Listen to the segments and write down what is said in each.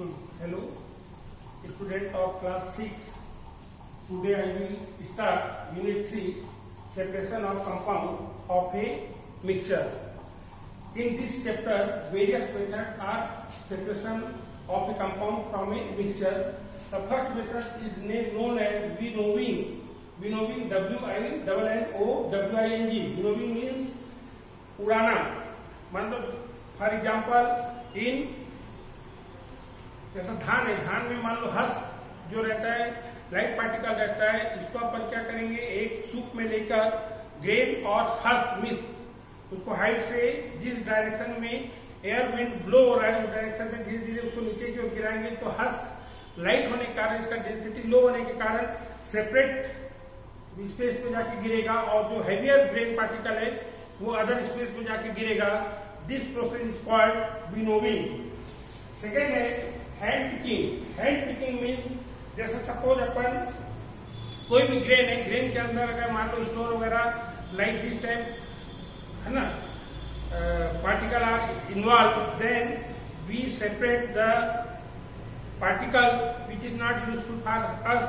Hello, student of class 6. Today I will start unit 3, separation of compound of a mixture. In this chapter, various methods are separation of a compound from a mixture. The first method is known as winnowing. Winnowing, W-I-N-N-O-W-I-N-G. Winnowing means उड़ाना. मतलब for example जैसा धान है, धान में मान लो husk जो रहता है, लाइट पार्टिकल रहता है, इसको अपन क्या करेंगे, एक सूप में लेकर ग्रेन और हस्क मिक्स उसको हाइट से जिस डायरेक्शन में एयर विंड ब्लो हो रहा है उस डायरेक्शन में धीरे धीरे उसको नीचे की ओर गिराएंगे तो हस्क लाइट होने के कारण, इसका डेंसिटी लो होने के कारण सेपरेट स्पेस में जाके गिरेगा और जो हैवियर ग्रेन पार्टिकल है वो अदर स्पेस में जाके गिरेगा. This process is called winnowing. Second है hand picking. Hand picking mean जैसे सपोज अपन कोई भी ग्रेन है, ग्रेन के अंदर अगर मान लो स्टोन वगैरह लाइक दिस टाइप है ना particle are involve, then we separate the particle which is not useful for us.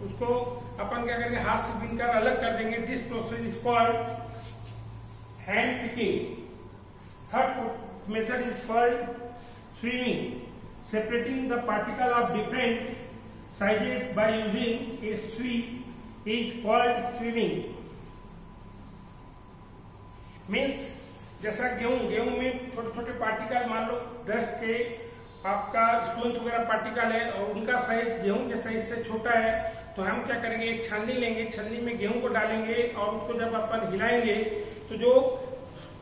उसको अपन क्या करेंगे, हाथ से बीनकर अलग कर देंगे. This process is called hand picking. Third method is called swimming. Separating the particle of different sizes by using a sweep is called swimming. Means जैसा गेहूं में छोटे छोटे पार्टिकल, मान लो डस्ट के आपका स्टोन्स वगैरह पार्टिकल है और उनका साइज गेहूं के साइज से छोटा है, तो हम क्या करेंगे, एक छलनी लेंगे, छलनी में गेहूं को डालेंगे और उसको जब अपन हिलाएंगे तो जो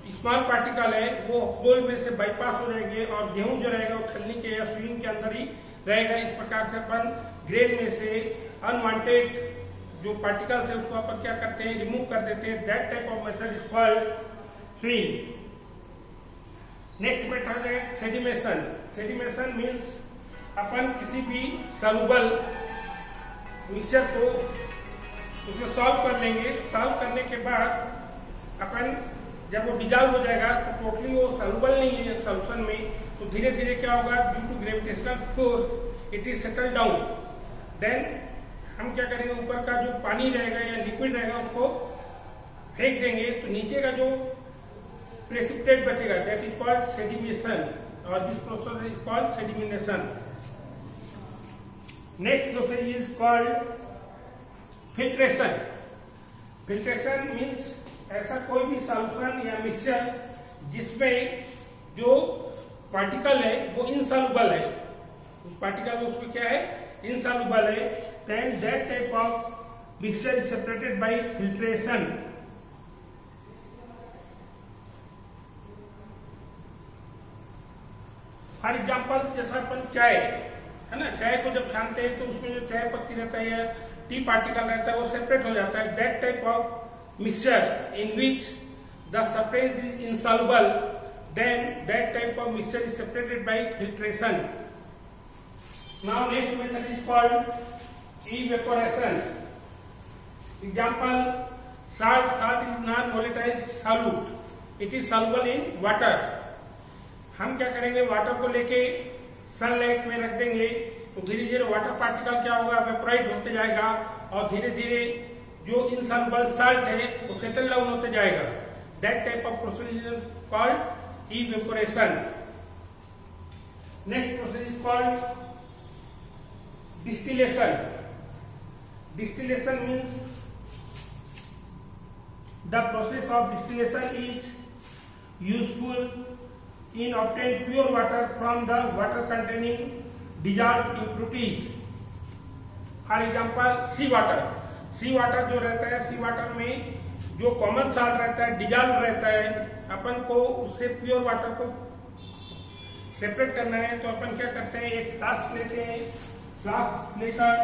स्मॉल पार्टिकल है वो होल में से बाईपास हो जाएंगे और गेहूं जो रहेगा वो छलनी के या स्विंग के अंदर ही रहेगा. इस प्रकार से अपन ग्रेन में से अनवांटेड जो पार्टिकल्स है उसको अपन क्या करते हैं, रिमूव कर देते हैं. That type of method is called swing. Next method है सेडिमेशन. सेडिमेशन मीन्स अपन किसी भी सॉल्युबल मिक्सचर को उसमें सॉल्व कर लेंगे. सॉल्व करने के बाद अपन जब वो डिजॉल्व हो जाएगा तो टोटली वो सॉल्युबल नहीं है सॉल्यूशन में, तो धीरे धीरे क्या होगा, due to gravitational force it is settle down. Then हम क्या करेंगे, ऊपर का जो पानी रहेगा या लिक्विड रहेगा उसको फेंक देंगे तो नीचे का जो प्रेसिपिटेट बचेगा दैट इज कॉल्ड सेडिमेशन और this process is called sedimentation. Next process is called filtration. Filtration means ऐसा कोई भी सॉल्यूशन या मिक्सचर जिसमें जो पार्टिकल है वो इनसॉल्युबल है, उस पार्टिकल उसमें क्या है, इनसॉल्युबल है, then that type of mixture is separated by filtration. For example जैसा अपन चाय है ना, चाय को जब छानते हैं तो उसमें जो चाय पत्ती रहता है या टी पार्टिकल रहता है वो सेपरेट हो जाता है. That type of mixture in which the substance is insoluble, then that type of mixture is separated by filtration. Now next method is called evaporation. Example, salt. Salt is non-volatile solute. It is soluble in water. हम क्या करेंगे, water को लेके sunlight में रख देंगे तो धीरे धीरे वाटर पार्टिकल क्या होगा, वेपोराइज होते जाएगा और धीरे धीरे जो इनसॉल्युबल साल्ट है वो सेटल डाउन होते जाएगा. That type of process is called evaporation. Next process is called distillation. Distillation means the process of distillation is useful in obtain pure water from the water containing dissolved impurities. For example sea water. Sea water जो रहता है, सी water में जो common salt रहता है, dissolve रहता है, अपन को उससे प्योर वाटर को सेपरेट करना है तो अपन क्या करते हैं, एक फ्लास्क लेते हैं, फ्लास्क लेकर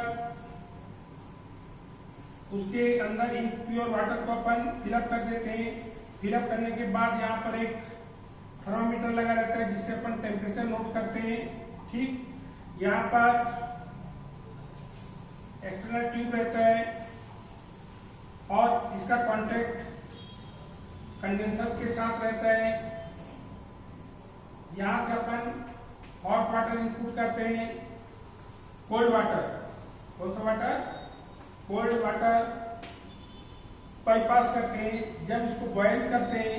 उसके अंदर इन प्योर वाटर को अपन फिलअप कर देते हैं. फिलअप करने के बाद यहाँ पर एक थर्मामीटर लगा रहता है जिससे अपन टेम्परेचर नोट करते हैं. ठीक, यहाँ पर एक्सटर्नल ट्यूब रहता है और इसका कांटेक्ट कंडेंसर के साथ रहता है. यहां से अपन हॉट वाटर इनपुट करते हैं, कोल्ड वाटर, कौन सा वाटर, कोल्ड वाटर बाईपास करते हैं। जब इसको बॉयल करते हैं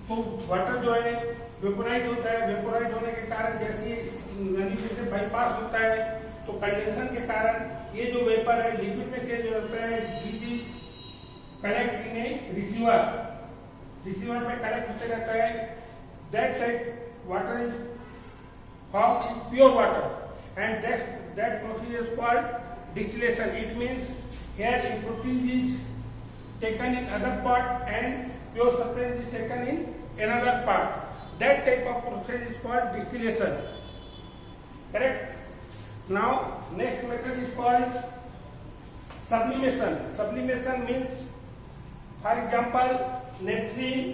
तो वाटर जो है वेपोराइज होता है। वेपोराइज होने के कारण जैसे नली में से बाईपास होता है तो कंडेंसन के कारण ये जो वेपर है लिक्विड में चेंज हो जाता है, which is collect in A receiver. Receiver में कलेक्ट होते रहता है। That type water is form is pure water and that procedure is called distillation. It means here impurities is taken in other part and pure substance is taken in another part. That type of process is called distillation. Correct? Now next method is called sublimation. Sublimation means, for example, naphthalene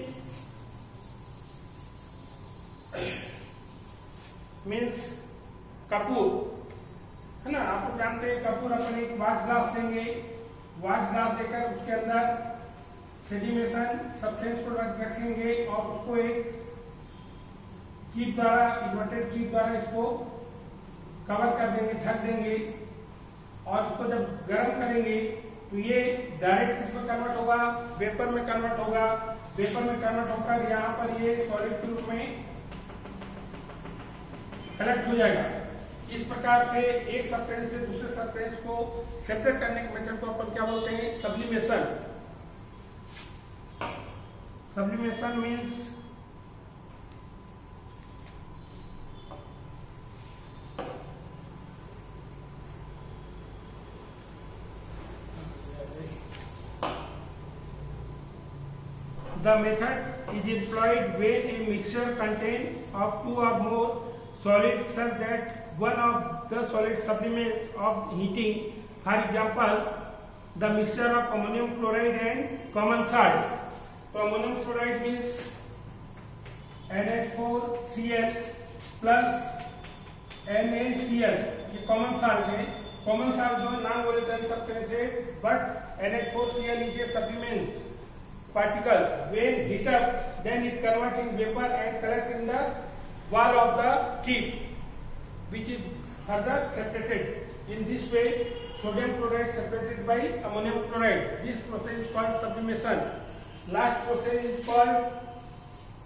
means Kapoor है ना। आप जानते हैं कपूर अपन एक watch glass लेंगे, watch glass लेकर उसके अंदर सेडिमेशन सब्सटेंस को रखेंगे और उसको एक कीप द्वारा, इन्वर्टेड कीप द्वारा इसको कवर कर देंगे, ढक देंगे और इसको जब गर्म करेंगे तो ये डायरेक्ट किसमें कन्वर्ट होगा, वेपर में कन्वर्ट होगा। वेपर में कन्वर्ट होकर यहाँ पर ये सॉलिड के रूप में कलेक्ट हो जाएगा। इस प्रकार से एक सब्सटेंस से दूसरे सब्सटेंस को सेपरेट करने के मेथड को अपन क्या बोलते हैं, sublimation. Sublimation means the method is employed when a mixture contains of two or more solids such that one of the solid sublimate of heating. For example, the mixture of ammonium chloride and common salt. So ammonium chloride means NH4Cl plus NaCl. ये common salt है। Common salt जो नाम बोले थे substance है, but NH4Cl is a supplement particle. When heat up, then it convert in vapor and collect in the wall of the tube, which is further separated. In this way, sodium chloride separated by ammonium chloride. This process is called sublimation. Last process is called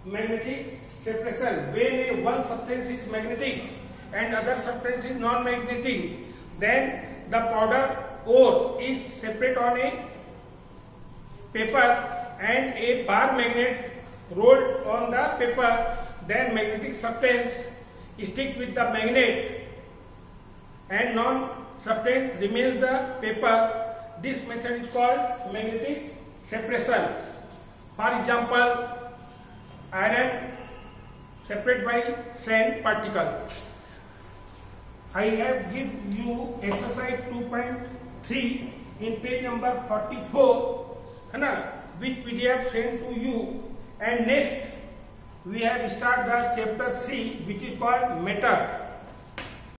magnetic separation. When one substance is magnetic and other substance is non-magnetic, then the powder ore is separate on a paper and a bar magnet rolled on the paper. Then magnetic substance stick with the magnet and non-substance remains the paper. This method is called magnetic separation. For example, iron separate by sand particle. I have given you exercise 2.3 in page number 44, है ना, which PDF sent to you. And next we have start the chapter 3, which is called matter.